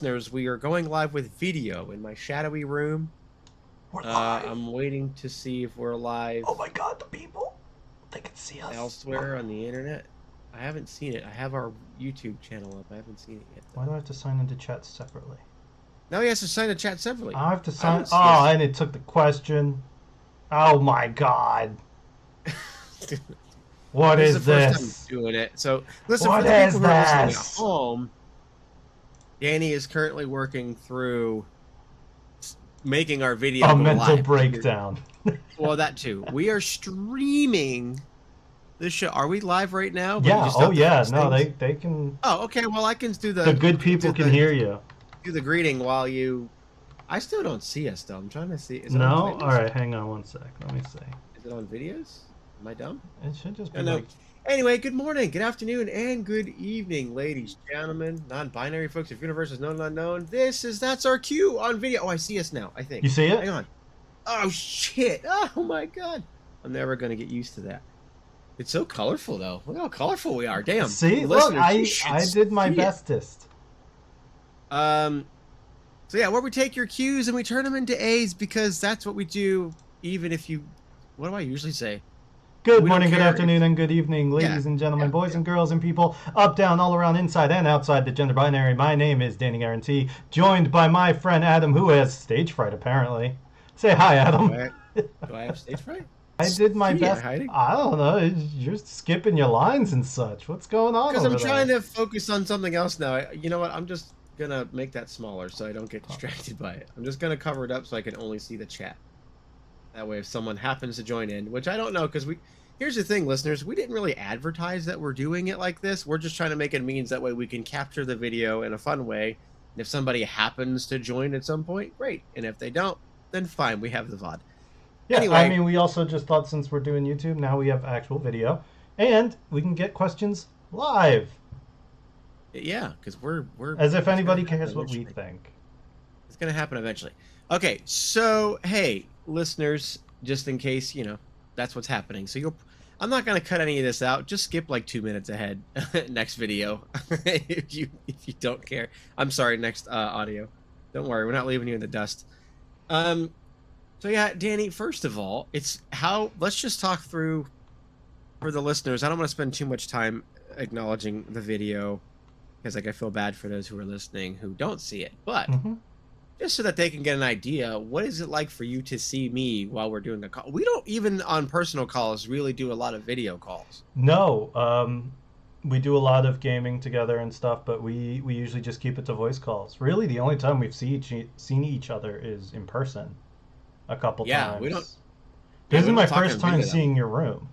Listeners, we are going live with video in my shadowy room. We're live. I'm waiting to see if we're live. Oh my god, the people! They can see us. Elsewhere on the internet. I haven't seen it. I have our YouTube channel up. I haven't seen it yet, though. Why do I have to sign into chat separately? Now he has to sign the chat separately. I have to sign. Oh, and it took the question. Oh my god. What This is is the first this? time I'm doing it. So, listen, What for the is people who are listening at this? home, Danny is currently working through making our video A go mental live. breakdown. Well, that too. We are streaming this show. Are we live right now? But you Yeah. just Oh have to yeah. fix No, things? they can. Oh, okay. Well, I can do The good people can hear you. Do the greeting while you. I still don't see us though. I'm trying to see. Is it No. on All right. Hang on one sec. Let me see. Is it on videos? Am I dumb? It should just be No. like. Anyway, good morning, good afternoon, and good evening, ladies, gentlemen, non-binary folks. If universe is known and unknown, that's our cue on video. Oh, I see us now. I think. You see it? Hang on. Oh shit! Oh my god! I'm never gonna get used to that. It's so colorful though. Look how colorful we are. Damn. See, look, Listeners, I did my see it. bestest. So yeah, where we take your Q's and we turn them into A's because that's what we do. Even if you, what do I usually say? Good We morning, don't good care afternoon, and good evening, ladies and gentlemen, boys and girls, and people up, down, all around, inside, and outside the gender binary. My name is Danny Guarantee, joined by my friend Adam, who has stage fright, apparently. Say hi, Adam. Do I have stage fright? I did my Yeah, best. hiding. I don't know. You're skipping your lines and such. What's going on Because over I'm trying there? to focus on something else now. You know what? I'm just gonna make that smaller so I don't get distracted by it. I'm just gonna cover it up so I can only see the chat. That way, if someone happens to join in, which I don't know, because here's the thing, listeners, we didn't really advertise that we're doing it like this. We're just trying to make it means that way we can capture the video in a fun way. And if somebody happens to join at some point, great. And if they don't, then fine, we have the VOD. Yeah, Anyway. I mean, we also just thought since we're doing YouTube, now we have actual video, and we can get questions live. Yeah, because we're As if anybody gonna cares happen what we eventually. think. It's gonna happen eventually. Okay, so hey, listeners, just in case that's what's happening. So I'm not gonna cut any of this out. Just skip like 2 minutes ahead. Next video, if you don't care. I'm sorry. Next audio. Don't worry, we're not leaving you in the dust. So yeah, Danny. First of all, let's just talk through for the listeners. I don't want to spend too much time acknowledging the video because I feel bad for those who are listening who don't see it, but. Just so that they can get an idea, what is it like for you to see me while we're doing a call? We don't even on personal calls really do a lot of video calls. No, we do a lot of gaming together and stuff, but we usually just keep it to voice calls. Really, the only time we've seen each other is in person, a couple times. We don't. This we is my don't talk first on time video, though. seeing your room.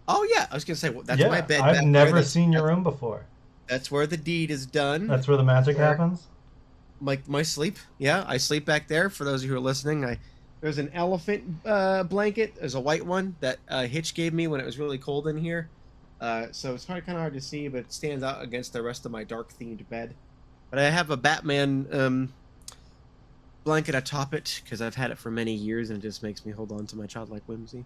Oh yeah, I was gonna say that's Yeah, my bed. I've back never there. seen your room before. That's where the deed is done. That's where the magic Where- happens. Like my sleep. Yeah, I sleep back there. For those of you who are listening, there's an elephant blanket. There's a white one that Hitch gave me when it was really cold in here. So it's kind of hard to see, but it stands out against the rest of my dark themed bed. But I have a Batman blanket atop it because I've had it for many years and it just makes me hold on to my childlike whimsy.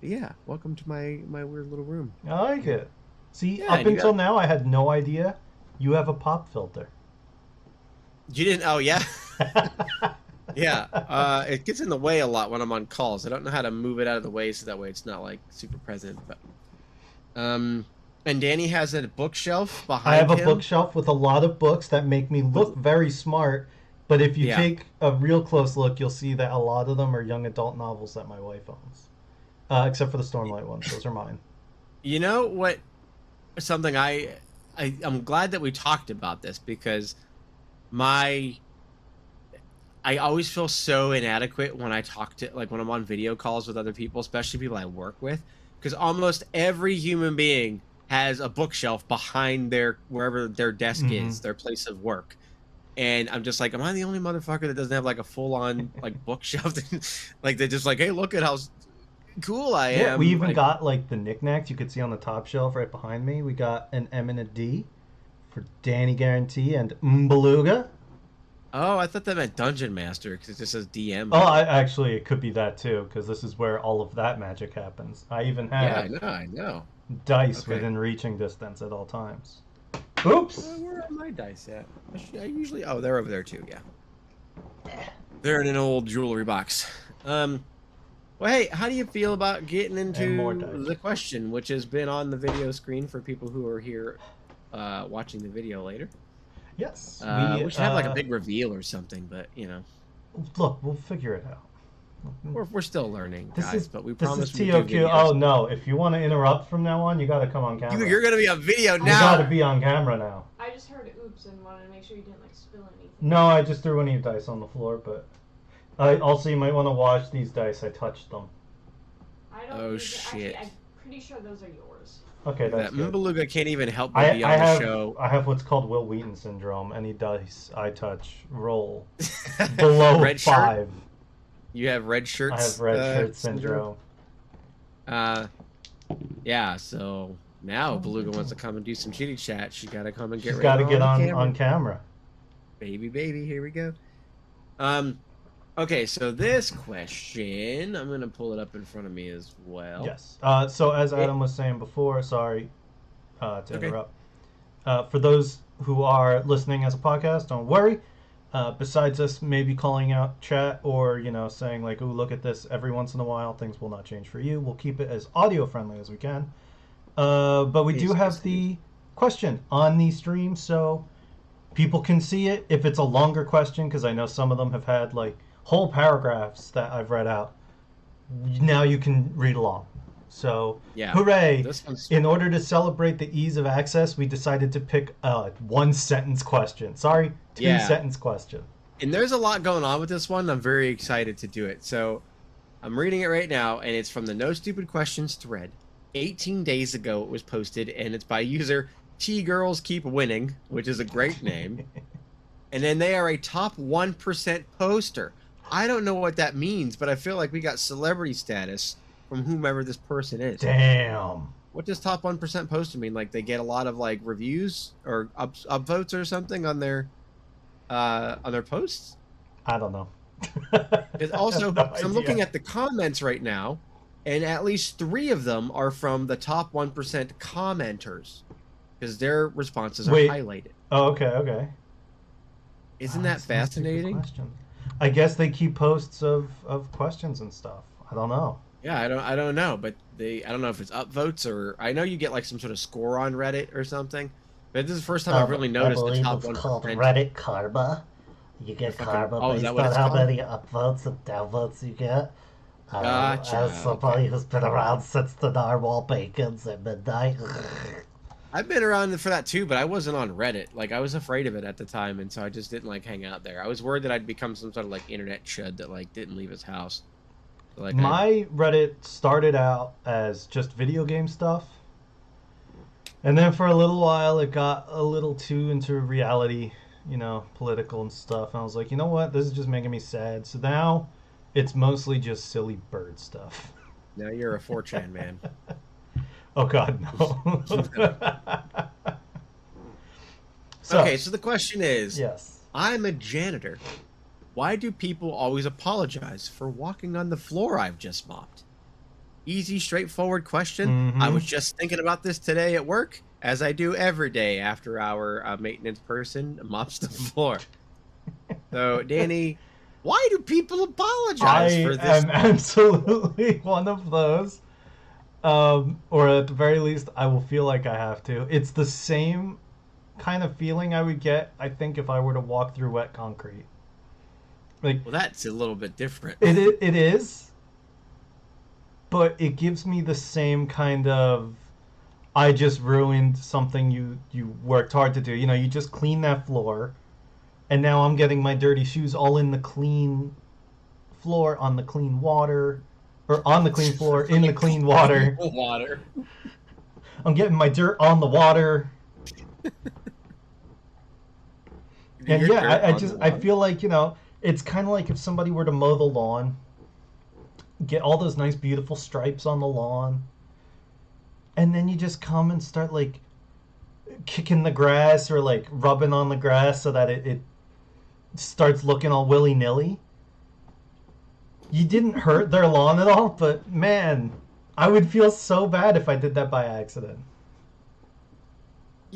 But yeah, welcome to my weird little room. I like it. See, Yeah, up until now, I had no idea you have a pop filter. You didn't? Oh yeah. Yeah, it gets in the way a lot when I'm on calls. I don't know how to move it out of the way so that way it's not like super present. But and Danny has a bookshelf behind I have a him. bookshelf with a lot of books that make me look very smart, but if you Yeah. take a real close look, you'll see that a lot of them are young adult novels that my wife owns. Except for the Stormlight ones. Those are mine. You know what? Something I'm glad that we talked about this because I always feel so inadequate when I talk to when I'm on video calls with other people, especially people I work with, because almost every human being has a bookshelf behind wherever their desk is, their place of work. And I'm just like, am I the only motherfucker that doesn't have like a full-on bookshelf? Like they're just like, hey, look at how cool I am. Yeah, we even got like the knickknacks you could see on the top shelf right behind me. We got an M and a D for Danny Guarantee and Mbeluga. Oh, I thought that meant Dungeon Master because it just says DM. Oh, actually, it could be that too, because this is where all of that magic happens. I even have I know. dice Okay. within reaching distance at all times. Oops. Where are my dice at? I usually. Oh, they're over there too. Yeah. They're in an old jewelry box. Well, hey, how do you feel about getting And more into dice. the question, which has been on the video screen for people who are here watching the video later? Yes, We should have like a big reveal or something, but you know, look, we'll figure it out. we're still learning, This guys. is But we this is promise we do TOQ. videos. Oh no! If you want to interrupt from now on, you got to come on camera. You're gonna be on video You now. got to be on camera now. I just heard oops and wanted to make sure you didn't like spill anything. No, I just threw any dice on the floor, but also you might want to wash these dice. I touched them. I don't. Oh, Actually, shit. I'm pretty sure those are yours. Okay, that's That good. Mbaluga can't even help but be on the have show. I have what's called Will Wheaton syndrome. Any dice I touch roll below Red shirt? 5. You have red shirts. I have red shirt syndrome. Yeah. So now Beluga wants to come and do some chitty chat. She gotta come and get. She's ready got to get camera. on camera. Baby, here we go. Okay, so this question, I'm gonna pull it up in front of me as well. Yes. So as Adam was saying before, sorry to Okay. interrupt. For those who are listening as a podcast, don't worry. Besides us maybe calling out chat or, saying like, ooh, look at this every once in a while, things will not change for you. We'll keep it as audio friendly as we can. But we do have the question on the stream, so people can see it. If it's a longer question, because I know some of them have had like whole paragraphs that I've read out, now you can read along. So, Yeah, hooray! this one's... In order to celebrate the ease of access, we decided to pick a one-sentence question. Sorry, two-sentence question. And there's a lot going on with this one. I'm very excited to do it. So I'm reading it right now, and it's from the No Stupid Questions thread. 18 days ago it was posted, and it's by user T-Girls Keep Winning, which is a great name. And then they are a top 1% poster. I don't know what that means, but I feel like we got celebrity status from whomever this person is. Damn. What does top 1% poster mean? Like they get a lot of like reviews or upvotes or something on their posts? I don't know. It's also, No I'm looking at the comments right now, and at least 3 of them are from the top 1% commenters, because their responses are highlighted. Oh, okay. Isn't that fascinating? I guess they keep posts of questions and stuff. I don't know. Yeah, I don't know, but I don't know if it's upvotes or I know you get like some sort of score on Reddit or something. But this is the first time I've really noticed the top 1%. It's called Reddit karma. You get karma based is that what on it's how called? many upvotes and downvotes you get. Gotcha, As somebody who's been around since the narwhal bacons at midnight. I've been around for that too, but I wasn't on Reddit. Like I was afraid of it at the time, and so I just didn't like hang out there. I was worried that I'd become some sort of like internet chud that like didn't leave his house. Like my Reddit started out as just video game stuff, and then for a little while it got a little too into reality, political and stuff. And I was like, you know what, this is just making me sad. So now it's mostly just silly bird stuff. Now you're a 4chan man. Oh God, no. Okay, so the question is, yes, I'm a janitor. Why do people always apologize for walking on the floor I've just mopped? Easy, straightforward question. Mm-hmm. I was just thinking about this today at work, as I do every day after our maintenance person mops the floor. So, Danny, why do people apologize for this? I am absolutely one of those. Or at the very least, I will feel like I have to. It's the same kind of feeling I would get, I think, if I were to walk through wet concrete. Like, Well, that's a little bit different. it is, but it gives me the same kind of, I just ruined something you worked hard to do. You just clean that floor, and now I'm getting my dirty shoes all in the clean floor, on the clean water, or on the clean floor, in the clean water. Water. I'm getting my dirt on the water. And Your yeah, dirt I feel like, it's kind of like if somebody were to mow the lawn, get all those nice, beautiful stripes on the lawn, and then you just come and start, like, kicking the grass or, like, rubbing on the grass so that it starts looking all willy-nilly. You didn't hurt their lawn at all, but, man, I would feel so bad if I did that by accident.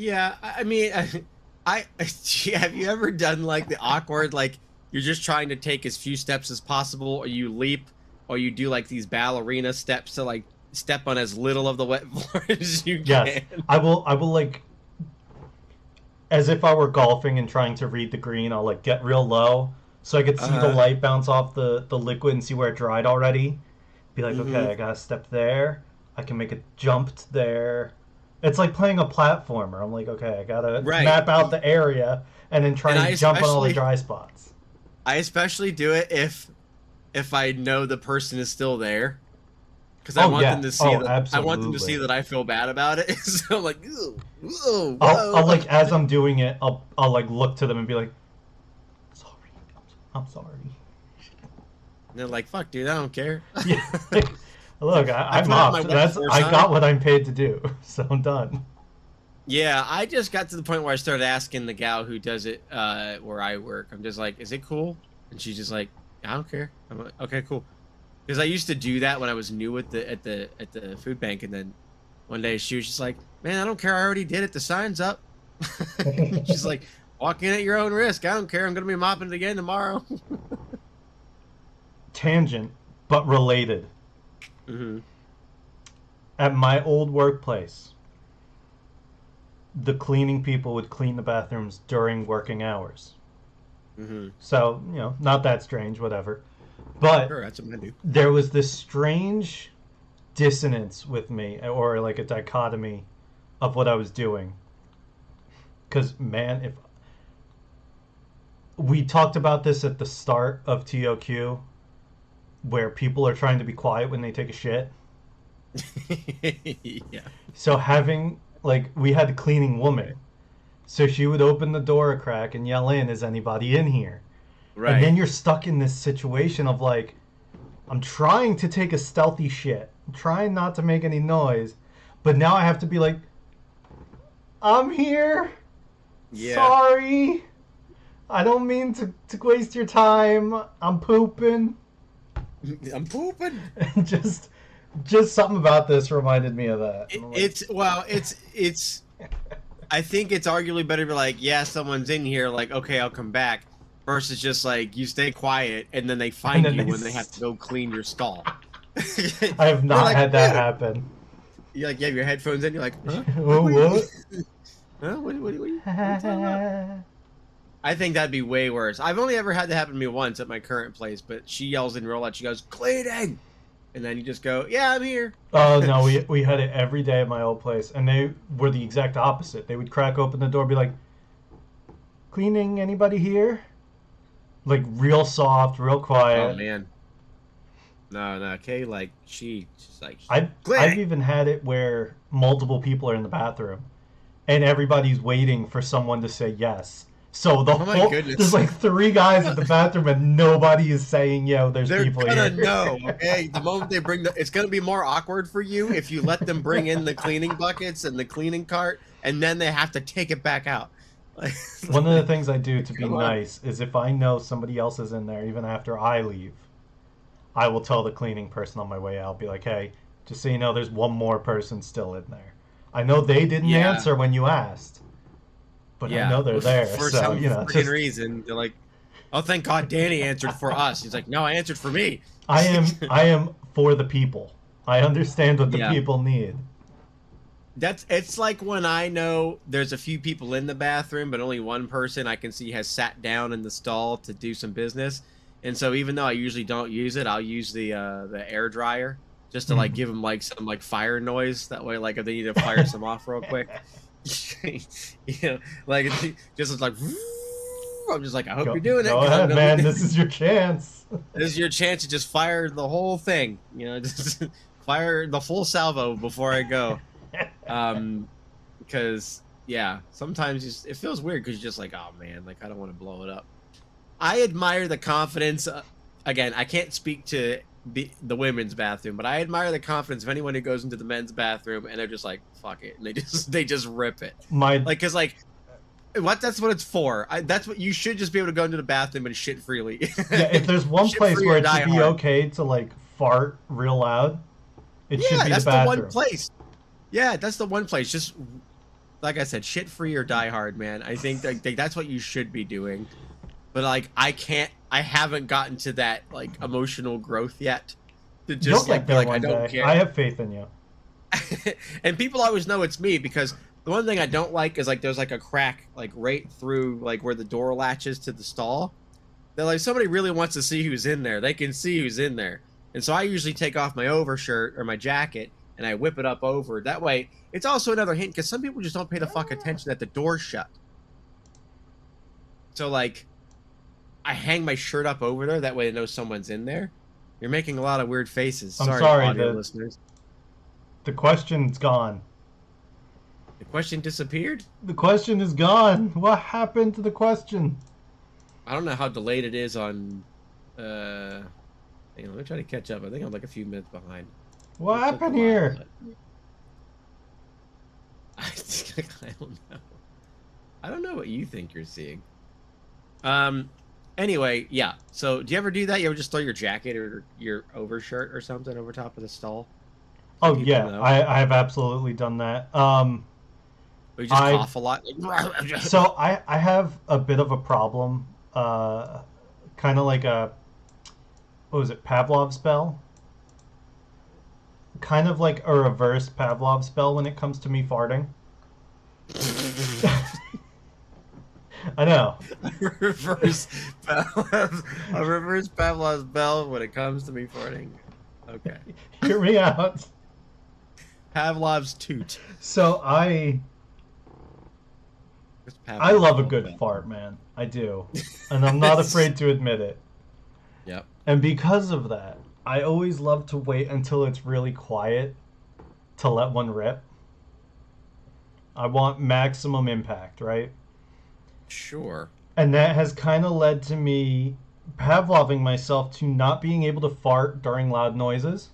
Yeah, I mean, have you ever done like the awkward, like you're just trying to take as few steps as possible, or you leap, or you do like these ballerina steps to like step on as little of the wet floor as you Yes, can? I will like, as if I were golfing and trying to read the green. I'll like get real low so I could see the Uh-huh. light bounce off the liquid and see where it dried already. Be like, okay, Mm-hmm. I gotta step there. I can make a jump there. It's like playing a platformer. I'm like, okay, I gotta Right. map out the area and then try And and jump on all the dry spots. I especially do it if I know the person is still there, because I Oh want them yeah. to see Oh, that absolutely. I feel bad about it. So I'm like, ooh, whoa, I'll whoa. like as I'm doing it, I'll like look to them and be like, sorry, I'm sorry. And they're like, fuck, dude, I don't care. Yeah. Look, I I put out my mopped. wet That's force I on. got what I'm paid to do, so I'm done. Yeah, I just got to the point where I started asking the gal who does it where I work. I'm just like, is it cool? And she's just like, I don't care. I'm like, okay, cool. Because I used to do that when I was new at the food bank, and then one day she was just like, man, I don't care. I already did it. The sign's up. She's like, walk in at your own risk. I don't care. I'm gonna be mopping it again tomorrow. Tangent, but related. Hmm. At my old workplace, the cleaning people would clean the bathrooms during working hours. Hmm. So, not that strange, whatever. But Sure, that's what I do. there was this strange dissonance with me, or like a dichotomy of what I was doing. Because, man, if we talked about this at the start of TOQ, where people are trying to be quiet when they take a shit. Yeah. So having, like, we had a cleaning woman. So she would open the door a crack and yell in, is anybody in here? And then Right. you're stuck in this situation of like, I'm trying to take a stealthy shit. I'm trying not to make any noise. But now I have to be like, I'm here. Yeah. Sorry. I don't mean to waste your time. I'm pooping. I'm pooping. And just something about this reminded me of that. And I'm like, It's well, it's. I think it's arguably better to be like, yeah, someone's in here. Like, okay, I'll come back. Versus just like you stay quiet and then they and find then you they when they have to go clean your stall. I have You're not like, had that dude. happen. You like you have your headphones in. You're like, huh? Oh, What? what? Huh? What are you talking about? I think that'd be way worse. I've only ever had that happen to me once at my current place, but she yells in real loud. She goes, "Cleaning," and then you just go, "Yeah, I'm here." Oh no, we had it every day at my old place, and they were the exact opposite. They would crack open the door, be like, "Cleaning? Anybody here?" Like real soft, real Oh quiet. man, no, Kay, like she's like, I've "Cleaning." even had it where multiple people are in the bathroom, and everybody's waiting for someone to say yes. So Oh my there's goodness. like three guys at the bathroom, and nobody is saying, "Yo, there's They're people gonna here." know, okay? The moment they bring it's gonna be more awkward for you if you let them bring in the cleaning buckets and the cleaning cart, and then they have to take it back out. Like, One of the like, things I do to be come on. nice is if I know somebody else is in there, even after I leave, I will tell the cleaning person on my way out, be like, hey, just so you know, there's one more person still in there. I know they didn't Yeah, answer when you asked, but I yeah. know they're there. For So, some freaking just, reason, they're like, "Oh, thank God, Danny answered for us." He's like, "No, I answered for me." I am for the people. I understand what the Yeah. people need. It's like when I know there's a few people in the bathroom, but only one person I can see has sat down in the stall to do some business. And so even though I usually don't use it, I'll use the air dryer just to like Mhm. give them like some like fire noise. That way, like if they need to fire some off real quick, like just like I'm just like, I hope Go, you're doing it go 'cause I'm ahead, gonna man. be This is your chance. this is your chance to just fire the whole thing. Just fire the full salvo before I go. Because yeah, sometimes it feels weird because you're just like, oh man, like I don't want to blow it up. I admire the confidence. Again, I can't speak to the women's bathroom, but I admire the confidence of anyone who goes into the men's bathroom and they're just like, fuck it, and they just rip it. My Like, cause like, that's what it's for. That's what you should just be able to go into the bathroom and shit freely. Yeah, if there's one Shit place free where or it die should be hard. okay to like fart real loud, it should Yeah, be the that's the one bathroom. place. Yeah, that's the one place. Just like I said, shit free or die hard, man. I think that's what you should be doing. But like, I haven't gotten to that like emotional growth yet to You'll just get like be there like, I one don't day. care. I have faith in you. And people always know it's me because the one thing I don't like is like there's like a crack like right through like where the door latches to the stall. They're like, somebody really wants to see who's in there. They can see who's in there. And so I usually take off my overshirt or my jacket and I whip it up over. That way, it's also another hint because some people just don't pay the fuck attention that the door's shut. So like, I hang my shirt up over there. That way they know someone's in there. You're making a lot of weird faces. I'm Sorry, sorry, audio listeners. The question's gone. The question disappeared? The question is gone. What happened to the question? I don't know how delayed it is on... hang on, let me try to catch up. I think I'm like a few minutes behind. What It took a happened while, here? but- I don't know. I don't know what you think you're seeing. Anyway, yeah. So, do you ever do that? You ever just throw your jacket or your overshirt or something over top of the stall? Oh people yeah, know. I have absolutely done that. Or you just I- cough a lot? So I have a bit of a problem, kind of like a, what was it, Pavlov spell? Kind of like a reverse Pavlov spell when it comes to me farting. I know. a reverse Pavlov's bell when it comes to me farting. Okay. Hear me out. Pavlov's toot. So I What's I love a Pavlov's good bell? fart, man. I do. And I'm not afraid to admit it. Yep. And because of that, I always love to wait until it's really quiet to let one rip. I want maximum impact, right? Sure. And that has kind of led to me Pavloving myself to not being able to fart during loud noises.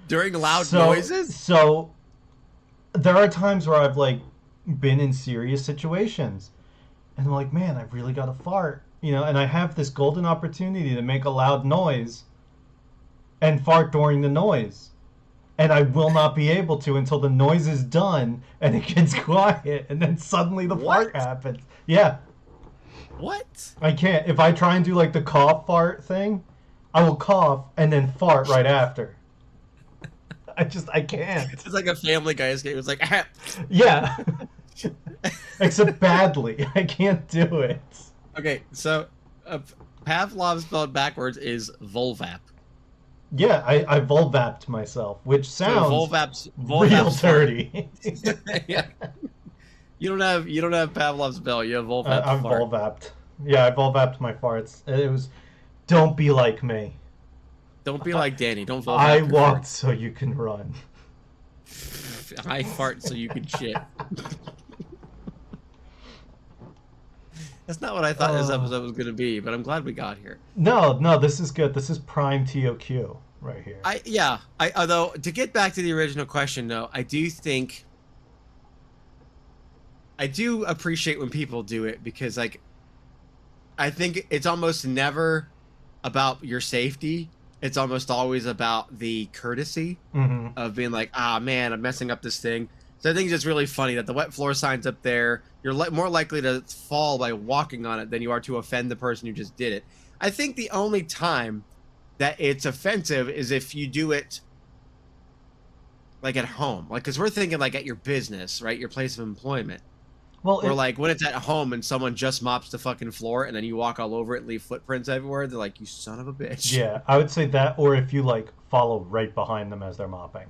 During loud So- noises? So there are times where I've like been in serious situations and I'm like, man, I really got to fart, you know, and I have this golden opportunity to make a loud noise and fart during the noise. And I will not be able to until the noise is done and it gets quiet and then suddenly the fart What? happens. Yeah, What? I can't. If I try and do like the cough fart thing, I will cough and then fart right after. I can't. It's like a Family Guy escape. It was like, ah. Yeah. Except badly. I can't do it. Okay, so Pavlov spelled backwards is Volvap. Yeah, I vulvapped myself, which sounds So real Volvap's dirty. Yeah. You don't have Pavlov's bell. You have Volvap's I'm fart. vulvapped. Yeah, I vulvapped my farts. It was, don't be like me. Don't be like Danny. Don't Volvap. I your walked farts. so you can run. I fart so you can shit. That's not what I thought this episode was going to be, but I'm glad we got here. No, this is good. This is prime TOQ right here. Although to get back to the original question, though, I do appreciate when people do it because, like, I think it's almost never about your safety. It's almost always about the courtesy hmm of being like, ah, man, I'm messing up this thing. So I think it's just really funny that the wet floor sign's up there. You're more likely to fall by walking on it than you are to offend the person who just did it. I think the only time that it's offensive is if you do it like at home, like because we're thinking like at your business, right, your place of employment, Well, or like when it's at home and someone just mops the fucking floor and then you walk all over it and leave footprints everywhere. They're like, you son of a bitch. yeah, I would say that, or if you like follow right behind them as they're mopping,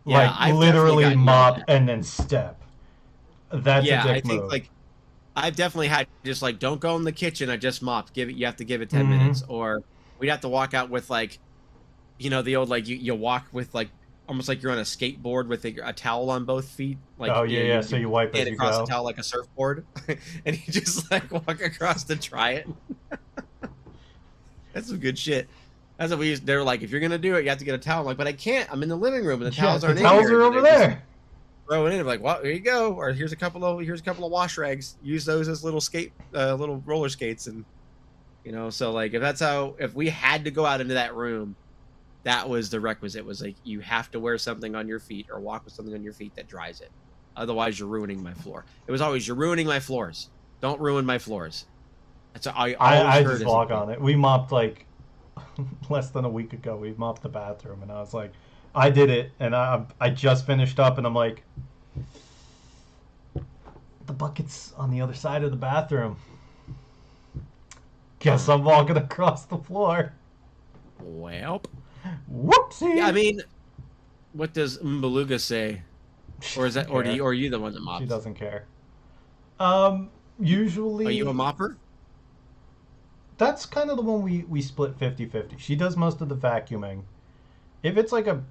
Yeah, like I've literally definitely gotten mop yelled and then step. That's yeah, a I dick think move. like I've definitely had just like, don't go in the kitchen. I just mopped. You have to give it 10 Mhm. minutes, or we'd have to walk out with like, you know, the old like you walk with like almost like you're on a skateboard with a towel on both feet. Like Oh yeah. So you wipe as stand you across go. the towel like a surfboard, and you just like walk across to try it. That's some good shit. That's what we used. They were like, if you're gonna do it, you have to get a towel. I'm like, but I can't. I'm in the living room and the towels the aren't towels in here. are And over they just there. throw it in. I'm like, well, here you go. Or here's a couple of wash rags. Use those as little little roller skates, and you know. So like, if we had to go out into that room, that was the requisite. Was like, you have to wear something on your feet or walk with something on your feet that dries it. Otherwise, you're ruining my floor. It was always, you're ruining my floors. Don't ruin my floors. That's what I always I heard just as a walk kid. on it. We mopped like less than a week ago. We mopped the bathroom, and I was like, I did it, and I just finished up, and I'm like, the bucket's on the other side of the bathroom. Guess I'm walking across the floor. Well, Whoopsie. yeah, I mean, what does Mbaluga say? She Or is that, doesn't or care. are you the one that mops? She doesn't care. Usually. Are you a mopper? That's kind of the one we split 50-50. She does most of the vacuuming. If it's like a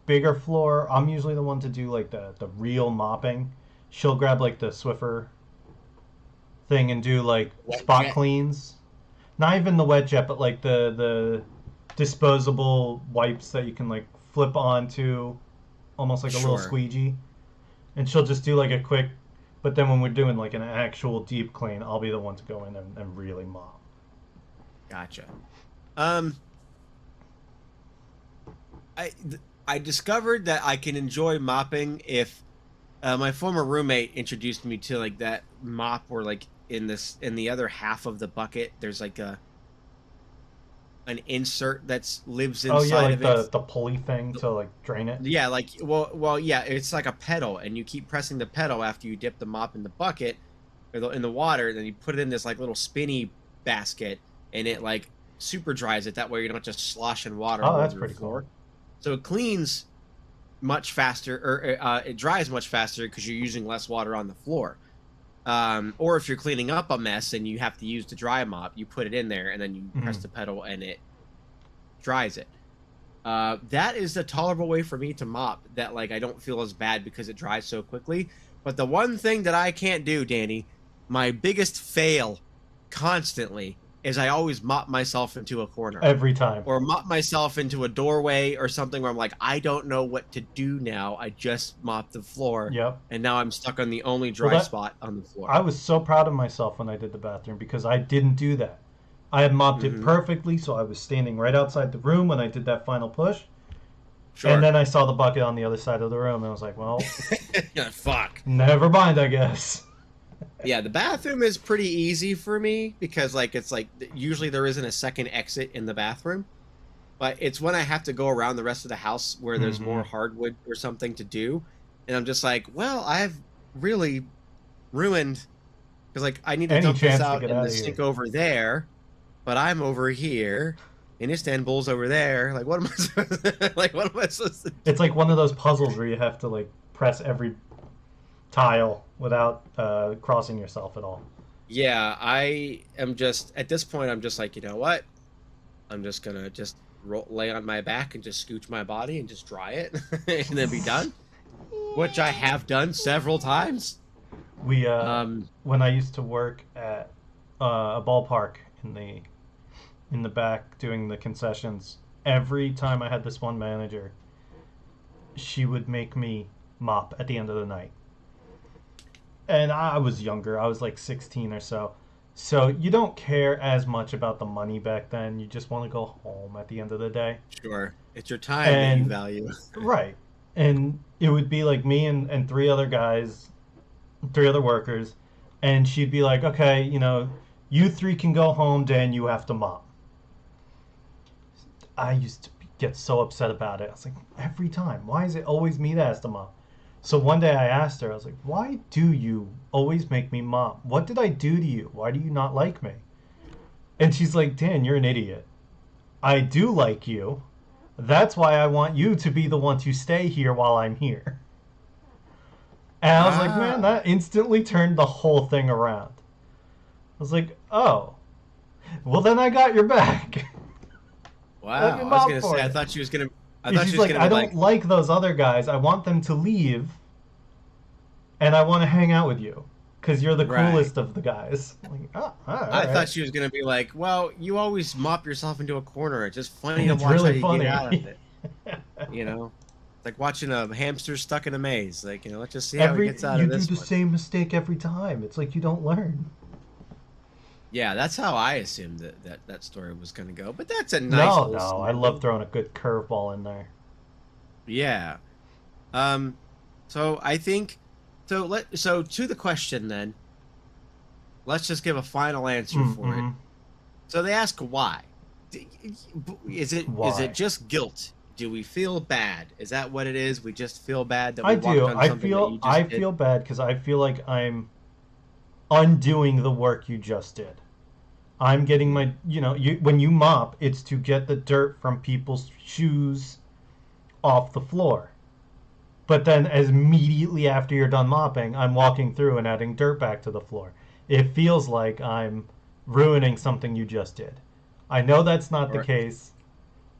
bigger floor, I'm usually the one to do like the real mopping. She'll grab like the Swiffer thing and do like Wet spot jet? cleans. Not even the wet jet, but like the disposable wipes that you can like flip onto, almost like a little Sure. squeegee. And she'll just do like a quick. But then when we're doing like an actual deep clean, I'll be the one to go in and really mop. Gotcha. I discovered that I can enjoy mopping if my former roommate introduced me to like that mop where like in the other half of the bucket there's like an insert that's lives Oh yeah, inside like of it. the pulley thing to like drain it. Yeah, like well, yeah, it's like a pedal, and you keep pressing the pedal after you dip the mop in the bucket or in the water, and then you put it in this like little spinny basket, and it like super dries it. That way, you don't just slosh in water Oh, all that's over pretty the floor. cool. So it cleans much faster, or it dries much faster because you're using less water on the floor. Or if you're cleaning up a mess and you have to use the dry mop, you put it in there and then you press the pedal and it dries it. That is the tolerable way for me to mop. That like I don't feel as bad because it dries so quickly. But the one thing that I can't do, Danny, my biggest fail, constantly, is I always mop myself into a corner. Every time. Or mop myself into a doorway or something where I'm like, I don't know what to do now. I just mopped the floor. Yep. And now I'm stuck on the only dry Well, that- spot on the floor. I was so proud of myself when I did the bathroom because I didn't do that. I had mopped it perfectly, so I was standing right outside the room when I did that final push. Sure. And then I saw the bucket on the other side of the room, and I was like, well, Yeah, fuck. never mind, I guess. Yeah, the bathroom is pretty easy for me because like it's like usually there isn't a second exit in the bathroom. But it's when I have to go around the rest of the house where there's more hardwood or something to do. And I'm just like, well, I've really ruined because like I need to Any dump this chance to out get in out the of here. sink over there, but I'm over here and Istanbul's over there. Like what am I supposed to, like what am I supposed to do? It's like one of those puzzles where you have to like press every tile without crossing yourself at all. Yeah, I am just at this point. I'm just like, you know what? I'm just gonna just lay on my back and just scooch my body and just dry it, and then be done. Which I have done several times. We when I used to work at a ballpark in the back doing the concessions, every time I had this one manager, she would make me mop at the end of the night. And I was younger. I was like 16 or so. So you don't care as much about the money back then. You just want to go home at the end of the day. Sure, it's your time that you And- value. Right. And it would be like me and three other guys, three other workers. And she'd be like, okay, you know, you three can go home, Dan, you have to mop. I used to get so upset about it. I was like, every time, why is it always me that has to mop? So one day I asked her, I was like, why do you always make me mop? What did I do to you? Why do you not like me? And she's like, Dan, you're an idiot. I do like you. That's why I want you to be the one to stay here while I'm here. And I was like, man, that instantly turned the whole thing around. I was like, oh, well then I got your back. Wow, Let I me was mop gonna for say, I you. thought she was gonna. I And thought she's she was like, gonna I be don't like, like those other guys. I want them to leave, and I want to hang out with you because you're the Right. coolest of the guys. I'm like, oh, all I right. thought she was gonna be like, well, you always mop yourself into a corner. It's just funny to It's watch really how you funny. get out of it. You know, it's like watching a hamster stuck in a maze. Like, you know, let's just see how he gets out you of do this the one. same mistake every time. It's like you don't learn. Yeah, that's how I assumed that story was gonna go. But that's a nice. No, wholesome I ending. love throwing a good curveball in there. Yeah. So I think So to the question then, let's just give a final answer for it. So they ask why. Is it just guilt? Do we feel bad? Is that what it is? We just feel bad that we walked on something that you just did? I feel bad because I feel like I'm undoing the work you just did. I'm getting my, when you mop, it's to get the dirt from people's shoes off the floor. But then as immediately after you're done mopping, I'm walking through and adding dirt back to the floor. It feels like I'm ruining something you just did. I know that's not the case.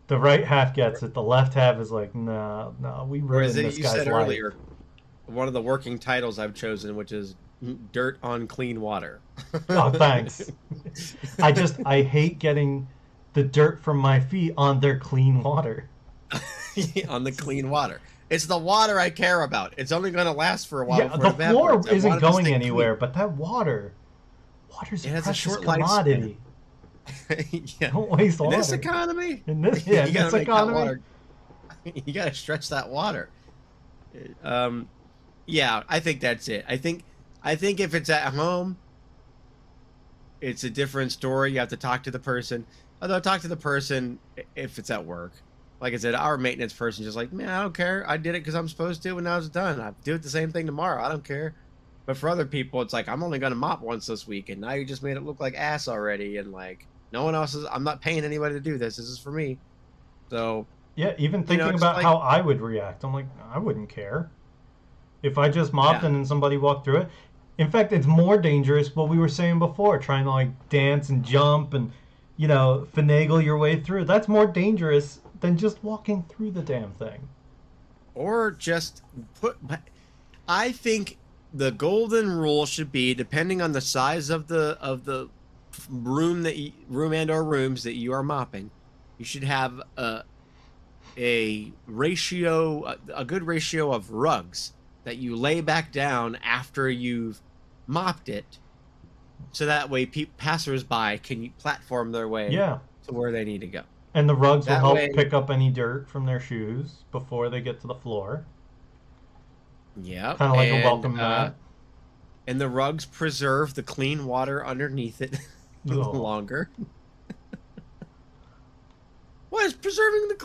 The right half gets it. The left half is like, no, we ruined this guy's life. You said earlier, one of the working titles I've chosen, which is Dirt on Clean Water. Oh, thanks. I hate getting the dirt from my feet on their clean water. On the clean water. It's the water I care about. It's only going to last for a while. Yeah, the floor isn't going anywhere, but that water's a precious commodity. Yeah. Don't waste water. In this economy? In this economy? You got to stretch that water. Yeah, I think that's it. I think if it's at home, it's a different story. You have to talk to the person. Although talk to the person if it's at work. Like I said, our maintenance person just like, man, I don't care. I did it because I'm supposed to, and now it's done. I do it the same thing tomorrow. I don't care. But for other people, it's like, I'm only going to mop once this week, and now you just made it look like ass already, and like, no one else is. I'm not paying anybody to do this. This is for me. So yeah, even thinking about how I would react, I'm like, I wouldn't care if I just mopped and then somebody walked through it. In fact, it's more dangerous what we were saying before, trying to like dance and jump and finagle your way through. That's more dangerous than just walking through the damn thing. Or just I think the golden rule should be, depending on the size of the room or rooms that you are mopping, you should have a good ratio of rugs that you lay back down after you've mopped it, so that way passersby can platform their way to where they need to go. And the rugs will help pick up any dirt from their shoes before they get to the floor. Yeah, kind of like a welcome mat. And the rugs preserve the clean water underneath it longer. What is preserving the?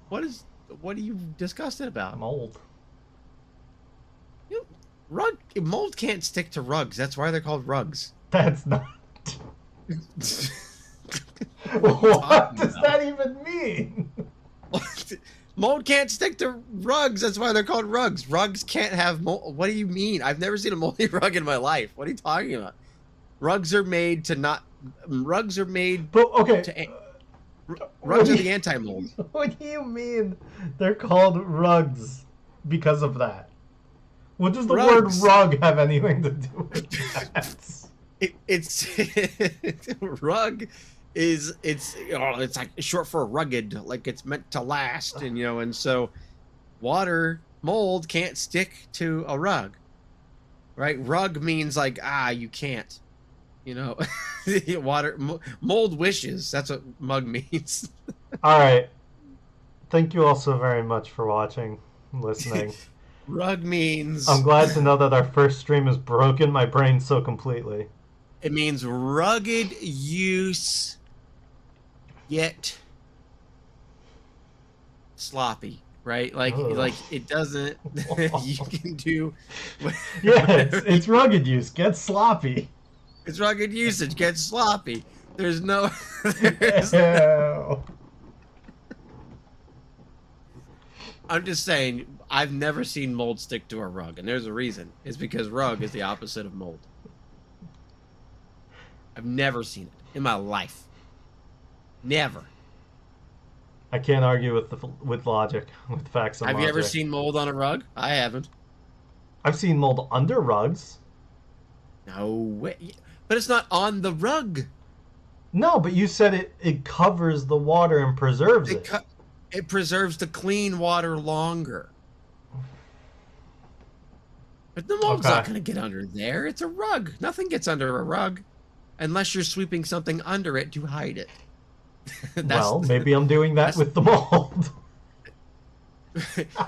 What are you disgusted about? Mold. Mold can't stick to rugs. That's why they're called rugs. That's not. What does that even mean? Mold can't stick to rugs. That's why they're called rugs. Rugs can't have mold. What do you mean? I've never seen a moldy rug in my life. What are you talking about? Rugs are made to not. Rugs are made. But okay. Rugs are the anti-mold. What do you mean they're called rugs because of that? What does the word rug have anything to do with that? It's rug is it's like short for rugged, like it's meant to last, and so mold can't stick to a rug, right? Rug means like you can't, mold wishes. That's what mug means. All right, thank you all so very much for watching, listening. Rug means. I'm glad to know that our first stream has broken my brain so completely. It means rugged use, yet sloppy, right? Like it doesn't. You can do. Yeah, it's rugged use. Get sloppy. It's rugged usage. Get sloppy. There's no. I'm just saying, I've never seen mold stick to a rug, and there's a reason. It's because rug is the opposite of mold. I've never seen it in my life. Never. I can't argue with logic, with facts and logic. Have you ever seen mold on a rug? I haven't. I've seen mold under rugs. No way. But it's not on the rug. No, but you said it covers the water and preserves it. It preserves the clean water longer. But the mold's not going to get under there. It's a rug. Nothing gets under a rug. Unless you're sweeping something under it to hide it. Well, maybe I'm doing that with the mold.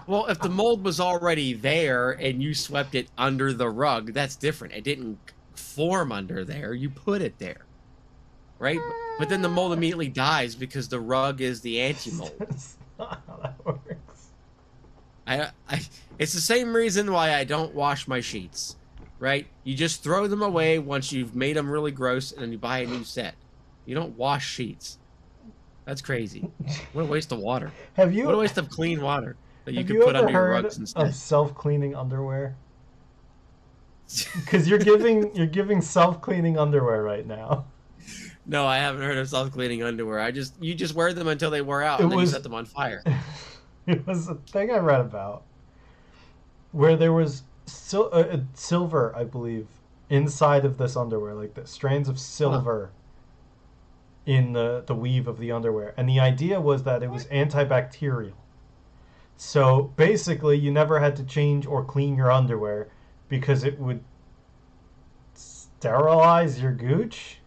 Well, if the mold was already there and you swept it under the rug, that's different. It didn't form under there. You put it there, right? But then the mold immediately dies because the rug is the anti-mold. That's not how that works. It's the same reason why I don't wash my sheets, right? You just throw them away once you've made them really gross, and then you buy a new set. You don't wash sheets. That's crazy. What a waste of water. Have you? What a waste of clean water that you Have could you put ever under your heard rugs instead. of self-cleaning underwear? Because you're giving self-cleaning underwear right now. No, I haven't heard of self-cleaning underwear. You just wear them until they wear out, It and then was- you set them on fire. It was a thing I read about where there was silver, I believe, inside of this underwear, like the strands of silver in the weave of the underwear. And the idea was that it was antibacterial. So basically, you never had to change or clean your underwear because it would sterilize your gooch,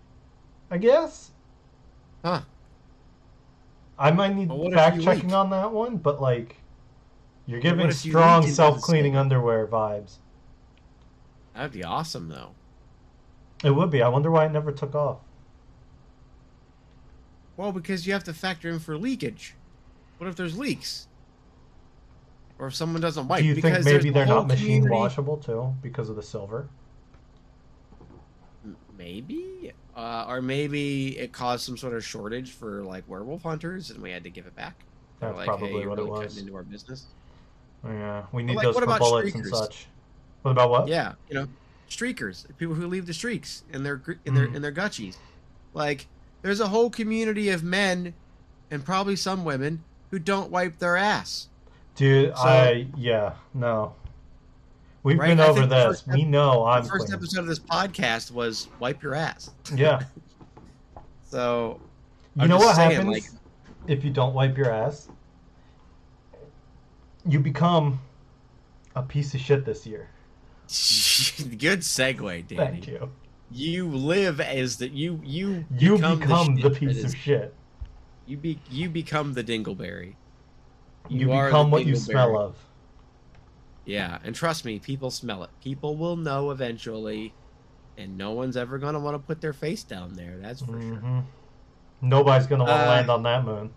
I guess? Huh. I might need But what if fact you checking leak? on that one, but like, you're But giving what if you strong leak into the self-cleaning silver? underwear vibes. That'd be awesome, though. It would be. I wonder why it never took off. Well, because you have to factor in for leakage. What if there's leaks? Or if someone doesn't wipe? Do you think Because maybe there's a they're whole not machine community- washable too because of the silver? Maybe, or maybe it caused some sort of shortage for like werewolf hunters, and we had to give it back. They're That's like, probably hey, you're what it really was. cutting into our business. Yeah, we need like, those what for about bullets and streakers? such. What about what? Yeah, streakers, people who leave the streaks in their Mm. in their gutchies. Like, there's a whole community of men, and probably some women, who don't wipe their ass. Dude, So- no. We've Right? been I over think the this. first We know I'm The first clean. episode of this podcast was wipe your ass. Yeah. So You I'm know just what saying, happens like- if you don't wipe your ass? You become a piece of shit this year. good segue, Danny. Thank you. You live as the you You become become the shit piece that of is- shit. You become the dingleberry. You are become the what you dingleberry. smell of. Yeah, and trust me, people smell it. People will know eventually, and no one's ever gonna want to put their face down there. That's for sure. Mhm. Nobody's gonna want to Uh, land on that moon.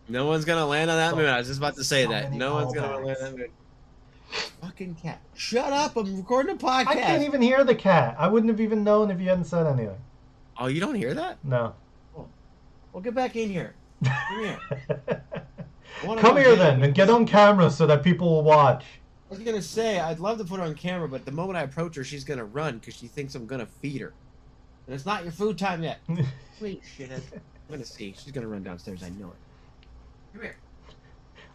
No one's gonna land on that So- moon. I was just about to say so that. many No one's gonna callbacks. land on that moon. Fucking cat! Shut up! I'm recording a podcast. I can't even hear the cat. I wouldn't have even known if you hadn't said anything. Oh, you don't hear that? No. Well, get back in here. Come here. I wanna Come know, here Danny. then and get on camera so that people will watch. I was gonna say I'd love to put her on camera, but the moment I approach her, she's gonna run because she thinks I'm gonna feed her. And it's not your food time yet. Wait, shithead. I'm gonna see. She's gonna run downstairs. I know it. Come here.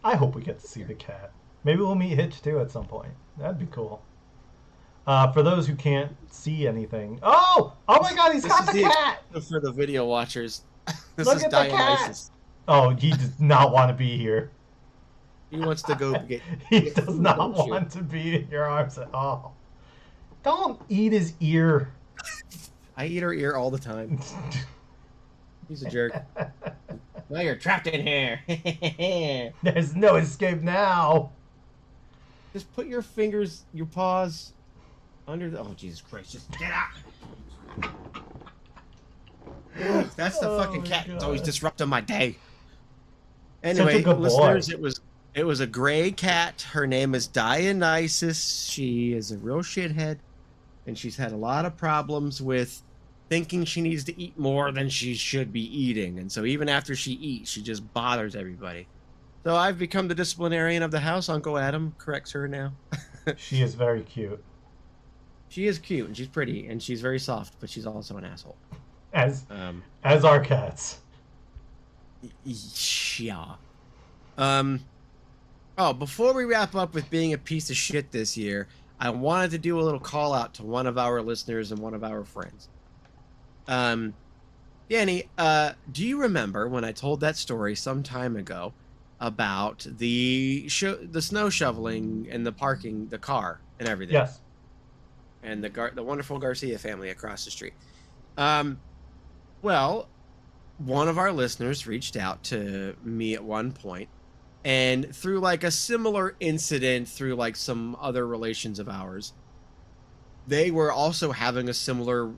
I hope we get to see the cat. Maybe we'll meet Hitch too at some point. That'd be cool. For those who can't see anything. Oh! Oh my god, he's This got is the the- cat! For the video watchers, this Look is at the cat! Dionysus. Oh, he does not want to be here. He wants to go get. He get does food, not don't you? want to be in your arms at all. Don't eat his ear. I eat her ear all the time. He's a jerk. Now you're trapped in here. There's no escape now. Just put your fingers, your paws, under the. Oh Jesus Christ! Just get out. That's the Oh fucking my cat. It's God. always disrupting my day. Such Anyway, a good boy. listeners, it was a gray cat. Her name is Dionysus. She is a real shithead, and she's had a lot of problems with thinking she needs to eat more than she should be eating, and so even after she eats, she just bothers everybody. So I've become the disciplinarian of the house. Uncle Adam corrects her now. She is very cute. She is cute and she's pretty and she's very soft, but she's also an asshole. As Um, are cats. yeah. Oh, before we wrap up with being a piece of shit this year, I wanted to do a little call out to one of our listeners and one of our friends. Danny, do you remember when I told that story some time ago about the snow shoveling and the parking the car and everything? Yes. And the wonderful Garcia family across the street. Well, one of our listeners reached out to me at one point And through like a similar incident through like some other relations of ours, they were also having a similar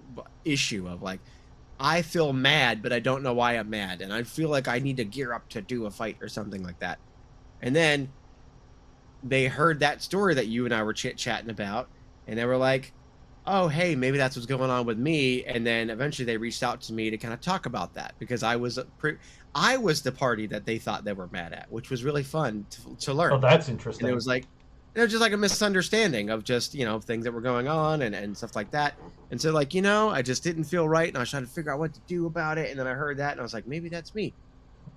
issue of like, I feel mad, but I don't know why I'm mad. And I feel like I need to gear up to do a fight or something like that. And then they heard that story that you and I were chit-chatting about, and they were like, oh, hey, maybe that's what's going on with me. And then eventually they reached out to me to kind of talk about that, because I was the party that they thought they were mad at, which was really fun to learn. Oh, that's And interesting. it was like, it was just like a misunderstanding of just, things that were going on and stuff like that. And so like, I just didn't feel right, and I was trying to figure out what to do about it. And then I heard that and I was like, maybe that's me.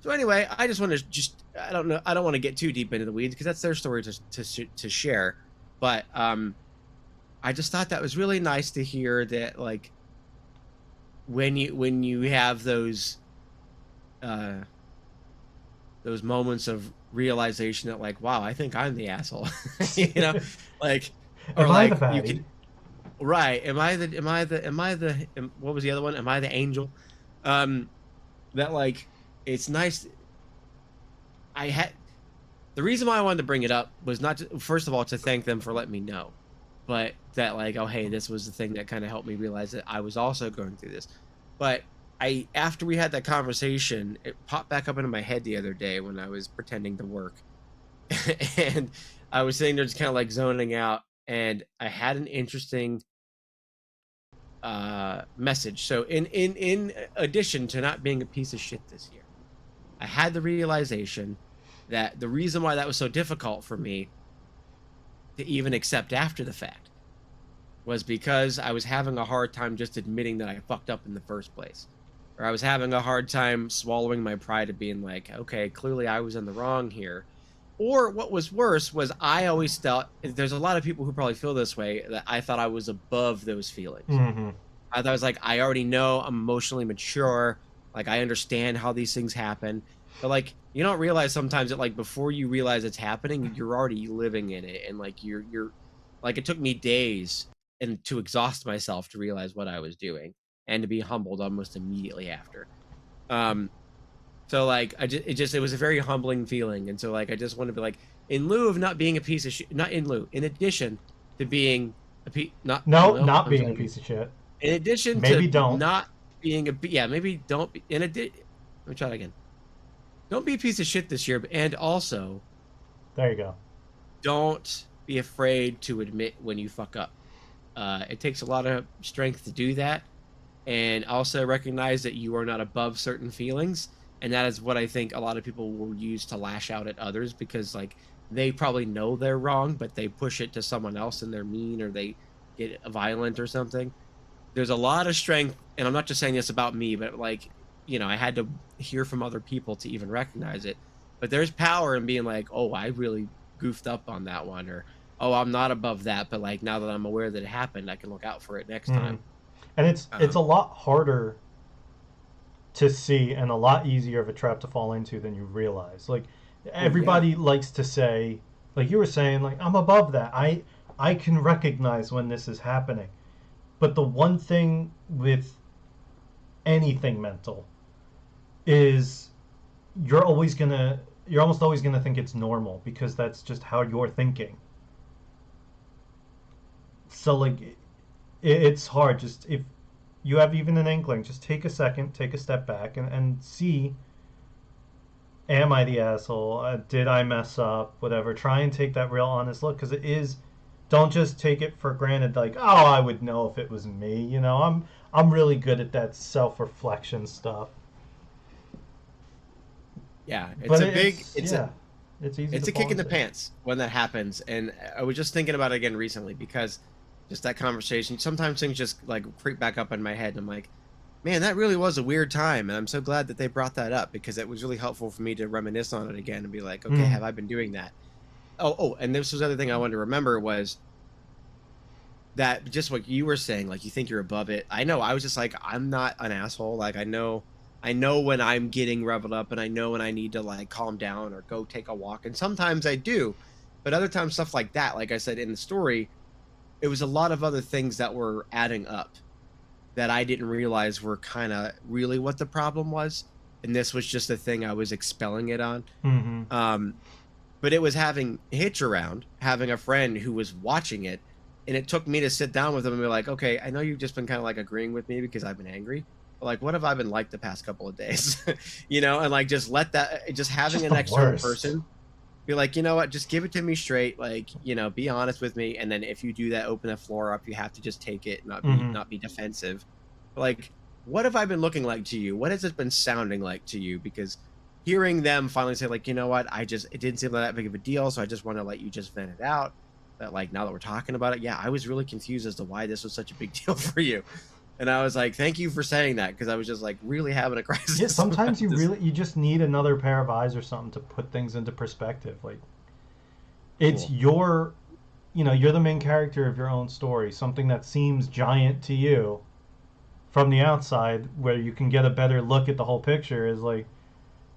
So anyway, I just want to I don't know. I don't want to get too deep into the weeds because that's their story to share. But I just thought that was really nice to hear that, like, when you have those moments of realization that, like, wow, I think I'm the asshole, like, or Am I like the you baddie? can, right? What was the other one? Am I the angel? That, like, it's nice. The reason why I wanted to bring it up was not to, first of all, to thank them for letting me know, but that, like, oh, hey, this was the thing that kind of helped me realize that I was also going through this. But after we had that conversation, it popped back up into my head the other day when I was pretending to work, and I was sitting there just kind of like zoning out, and I had an interesting message. So in addition to not being a piece of shit this year, I had the realization that the reason why that was so difficult for me to even accept after the fact was because I was having a hard time just admitting that I fucked up in the first place. Or I was having a hard time swallowing my pride of being like, okay, clearly I was in the wrong here. Or what was worse was I always felt, there's a lot of people who probably feel this way, that I thought I was above those feelings. Mm-hmm. I thought I was like, I already know, I'm emotionally mature, like I understand how these things happen. But like, you don't realize sometimes that, like, before you realize it's happening, you're already living in it, and like you're like, it took me days and to exhaust myself to realize what I was doing and to be humbled almost immediately after. Um, so like it was a very humbling feeling, and so like I just want to be like, in lieu of not being a piece of shit, not in lieu, in addition to being not No, well, not I'm being a saying, piece of shit. in addition Maybe to don't. not being yeah, maybe don't be in let me try that again. Don't be a piece of shit this year, and also There you go. don't be afraid to admit when you fuck up. It takes a lot of strength to do that, and also recognize that you are not above certain feelings. And that is what I think a lot of people will use to lash out at others, because like they probably know they're wrong, but they push it to someone else and they're mean, or they get violent or something. There's a lot of strength, and I'm not just saying this about me, but like, I had to hear from other people to even recognize it. But there's power in being like, oh, I really goofed up on that one, or oh, I'm not above that, but like now that I'm aware that it happened, I can look out for it next Mm. time. And it's a Um, lot harder to see and a lot easier of a trap to fall into than you realize. Like oh yeah, everybody likes to say, like you were saying, like I'm above that. I can recognize when this is happening. But the one thing with anything mental is you're almost always gonna think it's normal because that's just how you're thinking. So like it's hard. Just if you have even an inkling, just take a second, take a step back, and see, am I the asshole? Did I mess up? Whatever. Try and take that real honest look, because it is. Don't just take it for granted. Like, oh, I would know if it was me. I'm really good at that self reflection stuff. yeah, But yeah, it's easy it's to a kick fall in the into. pants when that happens. And I was just thinking about it again recently, because just that conversation, sometimes things just like creep back up in my head, and I'm like, man, that really was a weird time, and I'm so glad that they brought that up, because it was really helpful for me to reminisce on it again and be like, okay, Mm. have I been doing that? Oh, and this was the other thing I wanted to remember was that, just what you were saying, like you think you're above it. I know, I was just like, I'm not an asshole. Like I know when I'm getting reveled up, and I know when I need to like calm down or go take a walk. And sometimes I do, but other times stuff like that, like I said in the story, it was a lot of other things that were adding up that I didn't realize were kind of really what the problem was. and this was just the thing I was expelling it on. Mm-hmm. But it was having Hitch around, having a friend who was watching it, and it took me to sit down with him and be like, okay, I know you've just been kind of like agreeing with me because I've been angry, but like, what have I been like the past couple of days? You know, and like just let that, just having Just an the external worst. person be like, you know what, just give it to me straight, like, you know, be honest with me, and then if you do that, open the floor up, you have to just take it, not be defensive. But like, what have I been looking like to you? What has it been sounding like to you? Because hearing them finally say like, you know what, it didn't seem like that big of a deal, so I just want to let you just vent it out. But like, now that we're talking about it, yeah, I was really confused as to why this was such a big deal for you. And I was like, thank you for saying that, because I was just like really having a crisis. Yeah, sometimes about this. you just need another pair of eyes or something to put things into perspective. Like, it's Cool. your, you're the main character of your own story. Something that seems giant to you from the outside, where you can get a better look at the whole picture, is like,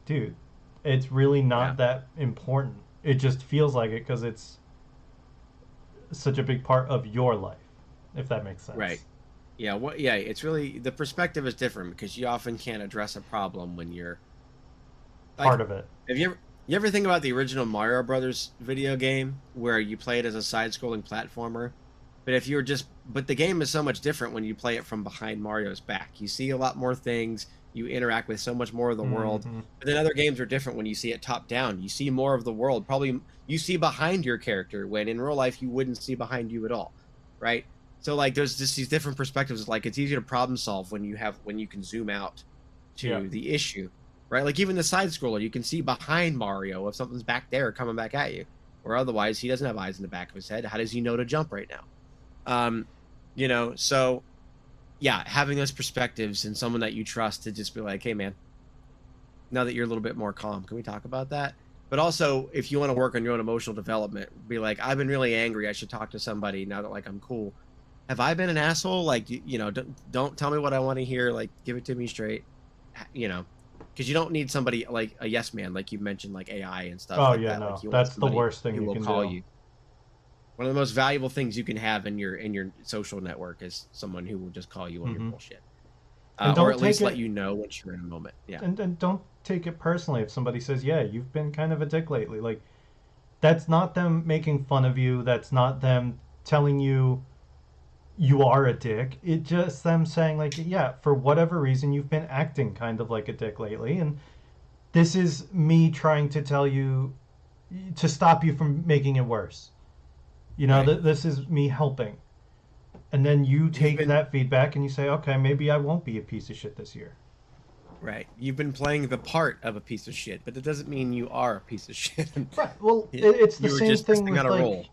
dude, it's really Yeah. not that important. It just feels like it because it's such a big part of your life, if that makes sense. Right. Yeah. Yeah. It's really, the perspective is different because you often can't address a problem when you're like, Part of it. have you ever think about the original Mario Brothers video game where you play it as a side-scrolling platformer? But if you're just, but the game is so much different when you play it from behind Mario's back. You see a lot more things. You interact with so much more of the world. Mm-hmm. But then other games are different when you see it top down. You see more of the world. Probably you see behind your character when in real life you wouldn't see behind you at all, right? So like there's just these different perspectives. Like it's easier to problem solve when you can zoom out to Yeah. the issue, right? Like even the side scroller, you can see behind Mario if something's back there coming back at you, or otherwise he doesn't have eyes in the back of his head. How does he know to jump right now? You know, so yeah, having those perspectives and someone that you trust to just be like, hey man, now that you're a little bit more calm, can we talk about that? But also, if you want to work on your own emotional development, be like, I've been really angry. I should talk to somebody now that like I'm cool. Have I been an asshole? Like, you know, don't tell me what I want to hear. Like, give it to me straight. You know, because you don't need somebody like a yes man, like you mentioned, like AI and stuff Oh like yeah, that. Like, no, you want that's the somebody worst thing who you will can call do. you. One of the most valuable things you can have in your social network is someone who will just call you on your Mm-hmm. bullshit, And or don't at least take let it you know once you're in a moment. Yeah. and don't take it personally if somebody says, "Yeah, you've been kind of a dick lately." Like, that's not them making fun of you. That's not them telling you you are a dick. It's just them saying like, "Yeah, for whatever reason you've been acting kind of like a dick lately, and this is me trying to tell you to stop you from making it worse." Right. This is me helping. And then you You've take been that feedback and you say, "Okay, maybe I won't be a piece of shit this year." right. You've been playing the part of a piece of shit, but that doesn't mean you are a piece of shit. Right. Well, You it's the you were same just thing testing out with a like role.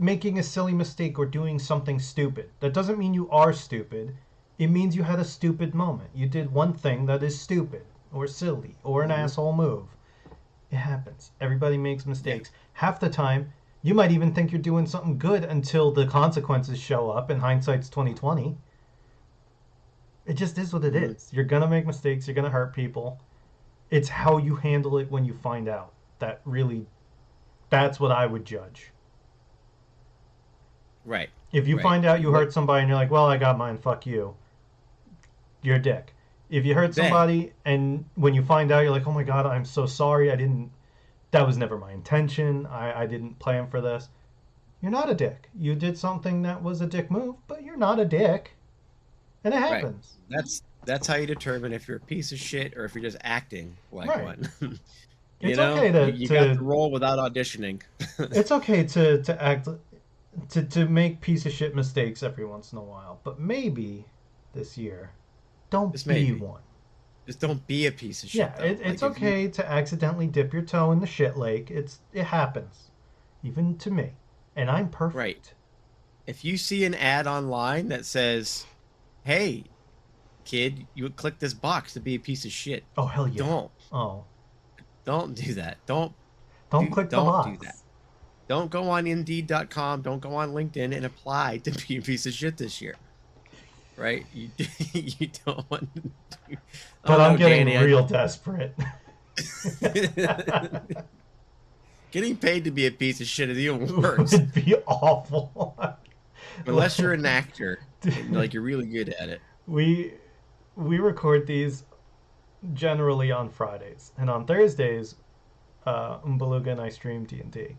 making a silly mistake or doing something stupid. That doesn't mean you are stupid. It means you had a stupid moment. You did one thing that is stupid or silly or an Hmm. asshole move. It happens. Everybody makes Yeah. mistakes. Half the time, you might even think you're doing something good until the consequences show up, and hindsight's 2020. It just is what it Hmm. is. You're gonna make mistakes, you're gonna hurt people. It's how you handle it when you find out. That's what I would judge. Right. If you Right. find out you What hurt somebody and you're like, "Well, I got mine, fuck you," you're a dick. If you hurt they? somebody and when you find out you're like, "Oh my god, I'm so sorry, that was never my intention, I didn't plan for this," you're not a dick. You did something that was a dick move, but you're not a dick. And it Right. happens. That's how you determine if you're a piece of shit or if you're just acting like Right. one. You It's know, okay you got the role without auditioning. to act to make piece of shit mistakes every once in a while, but maybe this year, don't Just be maybe. one. Just don't be a piece of Yeah, shit though. it's Like if you okay to accidentally dip your toe in the shit lake. It happens, even to me, and I'm right. perfect. If you see an ad online that says, "Hey, kid, you would click this box to be a piece of shit." Oh hell yeah. Don't. Oh, Don't do that. don't click the Don't do that. box. Don't go on Indeed.com. Don't go on LinkedIn and apply to be a piece of shit this year. Right? You you don't want to do... But Oh I'm no, getting Danny. real desperate. Getting paid to be a piece of shit is even worse. Would be awful. Unless you're an actor and like you're really good at it. we we record these generally on Fridays, and on Thursdays, Mbaluga and I stream D&D.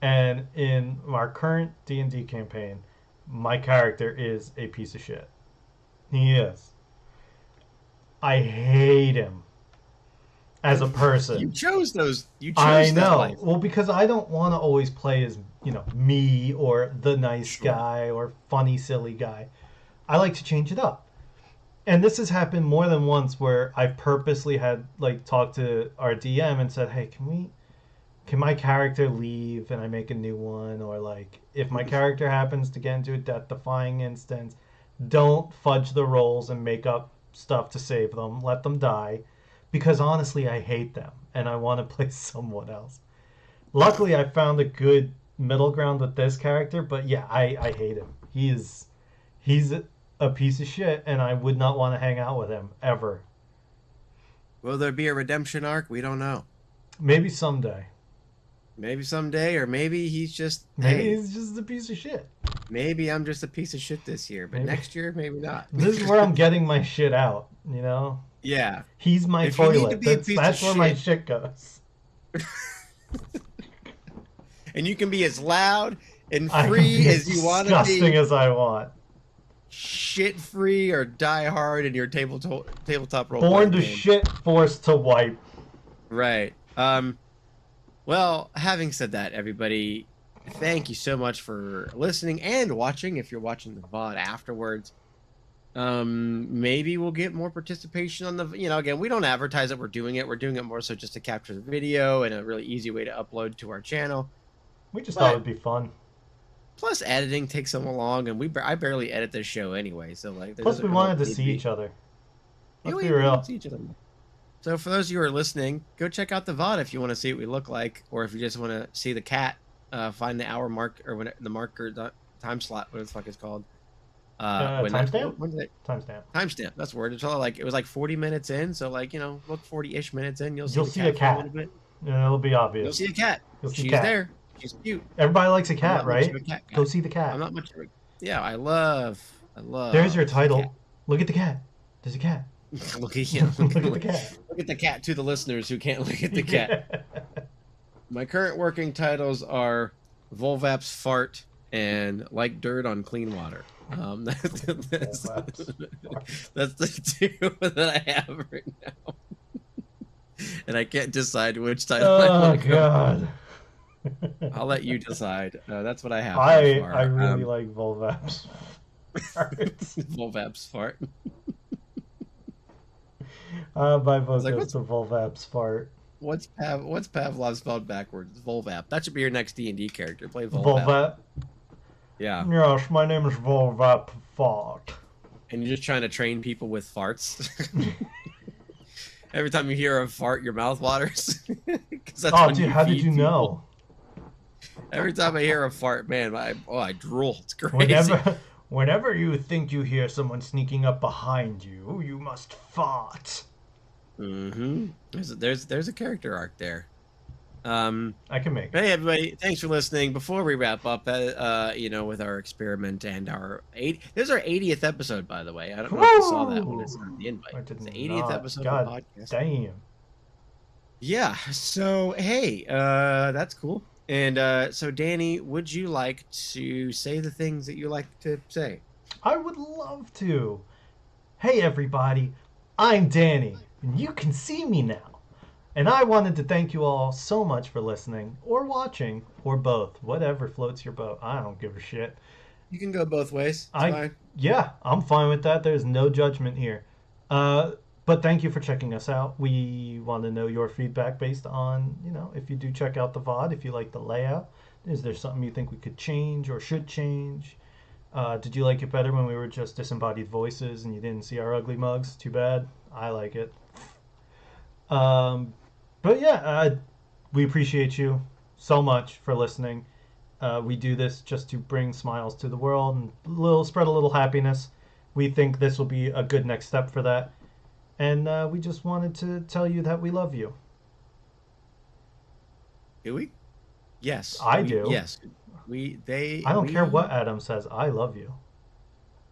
And in our current D&D campaign, my character is a piece of shit. He is. I hate him as a person. You chose those. You I chose that know. life. Well, because I don't want to always play as, me or the nice Sure. guy or funny, silly guy. I like to change it up. And this has happened more than once where I've purposely had, like, talked to our DM and said, hey, can my character leave and I make a new one? Or, like, if my character happens to get into a death-defying instance, don't fudge the rolls and make up stuff to save them. Let them die. Because honestly, I hate them and I want to play someone else. Luckily, I found a good middle ground with this character, but yeah, I hate him. He's a piece of shit, and I would not want to hang out with him ever. Will there be a redemption arc? We don't know. Maybe someday. Maybe someday, or maybe he's just. Maybe Hey, he's just a piece of shit. maybe I'm just a piece of shit this year, but Maybe. next year, maybe not. This is where I'm getting my shit out. Yeah. He's my If you need to toilet. be a That's piece of that's where my shit- shit goes. And you can be as loud and I can free be as you want to disgusting be. as I want. Shit free or die hard in your tabletop role. Born to game. shit, forced to wipe. Right. Well, having said that, everybody, thank you so much for listening and watching. If you're watching the VOD afterwards, maybe we'll get more participation on the. Again, we don't advertise that we're doing it. We're doing it more so just to capture the video and a really easy way to upload to our channel. We just But- thought it'd be fun. Plus, editing takes so long, and I barely edit this show anyway. So like, there Plus, doesn't we wanted to really see be- each other. Yeah, Let's we be wanted real. to see each other. So for those of you who are listening, go check out the VOD if you want to see what we look like, or if you just want to see the cat, find the hour mark or when the marker time slot, whatever the fuck it's called. Timestamp? When did it? Timestamp. Timestamp. That's the word. It's all like it was like 40 minutes in. So like look 40-ish minutes in, you'll You'll see see the a cat, cat. for a little bit. Yeah, it'll be obvious. You'll see a cat. You'll see She's cat. there. She's cute. Everybody likes a I'm cat, not much right? of a cat guy. Go see the cat. I'm not much of a. Yeah, I love. There's your the title. cat. Look at the cat. There's a cat. Look at him. Look at the cat. Look at the cat to the listeners who can't look at the cat. My current working titles are Volvap's Fart and Like Dirt on Clean Water. That's the two that I have right now. And I can't decide which title I Oh want to go. god. I'll let you decide. That's what I have. I so far. I really like Volvaps. Volvap's Fart. My vote was like, goes what's- to Volvaps fart. What's Pavlov spelled backwards? It's Volvap. That should be your next D&D character. Play Volvap. Volvap. Yeah. Yes, my name is Volvap Fart. And you're just trying to train people with farts. Every time you hear a fart, your mouth waters. 'Cause that's Oh, when dude, how did feed you people. know? Every time I hear a fart, man, I drool. It's crazy. Whenever you think you hear someone sneaking up behind you, you must fart. Mm-hmm. There's a character arc there. I can make it. Hey everybody, thanks for listening. Before we wrap up, with our experiment and our this is our 80th episode, by the way. I don't know if you saw that when it's on the invite. I It's did the 80th not. episode God of the podcast. damn. Yeah. So hey, that's cool. And so Danny, would you like to say the things that you like to say? I would love to. Hey everybody, I'm Danny, and you can see me now. And I wanted to thank you all so much for listening, or watching, or both. Whatever floats your boat. I don't give a shit. You can go both ways. It's fine. Yeah, I'm fine with that. There's no judgment here. But thank you for checking us out. We want to know your feedback based on, if you do check out the VOD, if you like the layout. Is there something you think we could change or should change? Did you like it better when we were just disembodied voices and you didn't see our ugly mugs? Too bad. I like it. But yeah, we appreciate you so much for listening. We do this just to bring smiles to the world and spread a little happiness. We think this will be a good next step for that. And we just wanted to tell you that we love you. Do we? Yes. I do. Yes. I don't care we- what Adam says. I love you.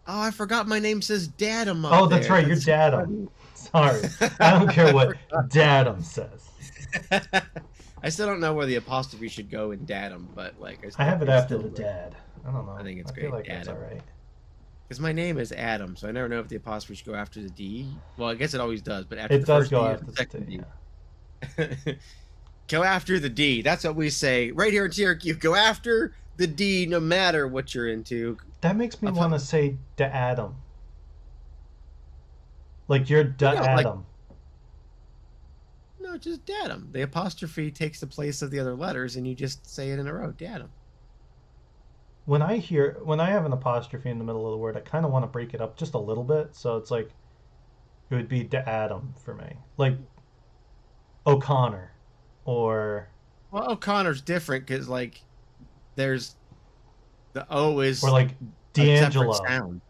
Oh, I forgot my name says Dadum up Oh, that's there. right. You're Dadum. Sorry. I don't care what Dadum says. I still don't know where the apostrophe should go in Dadum, but like I have it it's after still the great. dad. I don't know. I think it's I great. feel like that's Dadum. all right. Because my name is Adam, so I never know if the apostrophe should go after the D. Well, I guess it always does, but after It the does first go D or after the the second D. D. Yeah. Go after the D. That's what we say right here in TRQ. Go after the D, no matter what you're into. That makes me want to say Adam. Like you're Adam. No, just Dadum. The apostrophe takes the place of the other letters, and you just say it in a row. Dadum. When I have an apostrophe in the middle of the word, I kind of want to break it up just a little bit. So it's like, it would be Adam for me. Like O'Connor or... Well, O'Connor's different because, like, there's... The O is... Or like a separate D'Angelo. sound.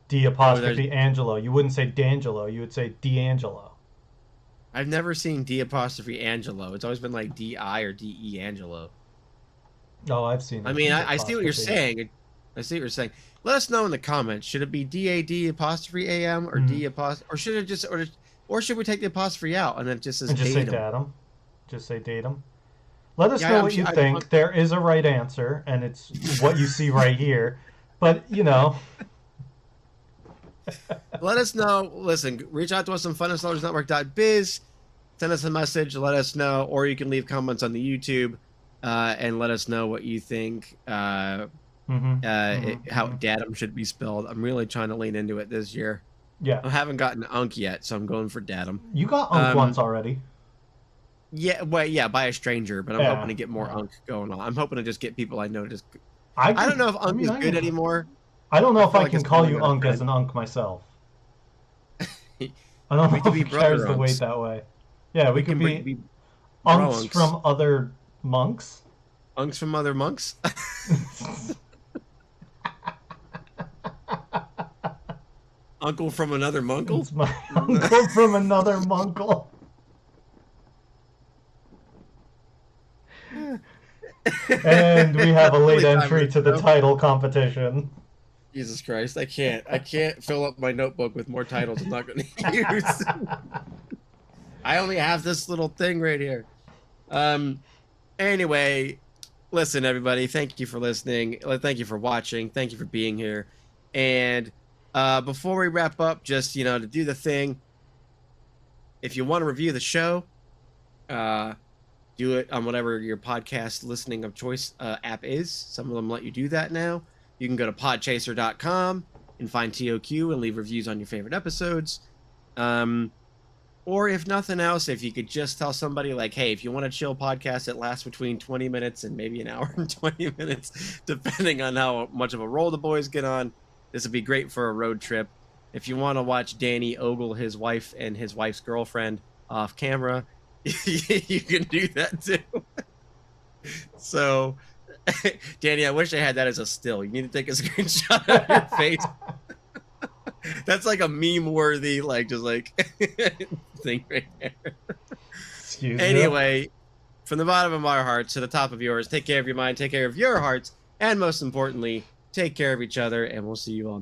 D apostrophe Angelo. You wouldn't say D'Angelo. You would say D'Angelo. I've never seen D apostrophe Angelo. It's always been like D-I or D-E Angelo. Oh, I've seen it. I mean, I see what you're saying. I see what you're saying. Let us know in the comments. Should it be D-A-D apostrophe A-M or D apostrophe... Or should it just... Or should we take the apostrophe out and then it just says and just datum? say datum? Just say datum? Let us Yeah, know what you think. There is a right answer, and it's what you see right here. But, you know... Let us know. Listen, reach out to us on funnessnetwork.biz. Send us a message. Let us know. Or you can leave comments on the YouTube and let us know what you think. How datum should be spelled. I'm really trying to lean into it this year. Yeah. I haven't gotten unk yet, so I'm going for datum. You got unk once already. Yeah, well, yeah, by a stranger, but I'm hoping to get more unk going on. I'm hoping to just get people I know to just... I don't know if unk is good anymore. I don't know if I can call you unk as an unk myself. I don't know if it carries the weight that way. Yeah, we could be unks from other monks. Unks from other monks? Uncle from another munkle? It's my uncle from another munkle. And we have a late entry to the title competition. Jesus Christ, I can't fill up my notebook with more titles I'm not going to use. I only have this little thing right here. Anyway, listen, everybody, thank you for listening. Thank you for watching. Thank you for being here. And before we wrap up, just, to do the thing, if you want to review the show, do it on whatever your podcast listening of choice app is. Some of them let you do that now. You can go to podchaser.com and find TOQ and leave reviews on your favorite episodes. Or if nothing else, if you could just tell somebody like, hey, if you want a chill podcast that lasts between 20 minutes and maybe an hour and 20 minutes, depending on how much of a roll the boys get on, this would be great for a road trip. If you want to watch Danny ogle his wife and his wife's girlfriend off camera, you can do that too. So, Danny, I wish I had that as a still. You need to take a screenshot of your face. That's like a meme-worthy, thing right there. Excuse anyway, me. From the bottom of my heart to the top of yours, take care of your mind, take care of your hearts, and most importantly, take care of each other, and we'll see you all next time.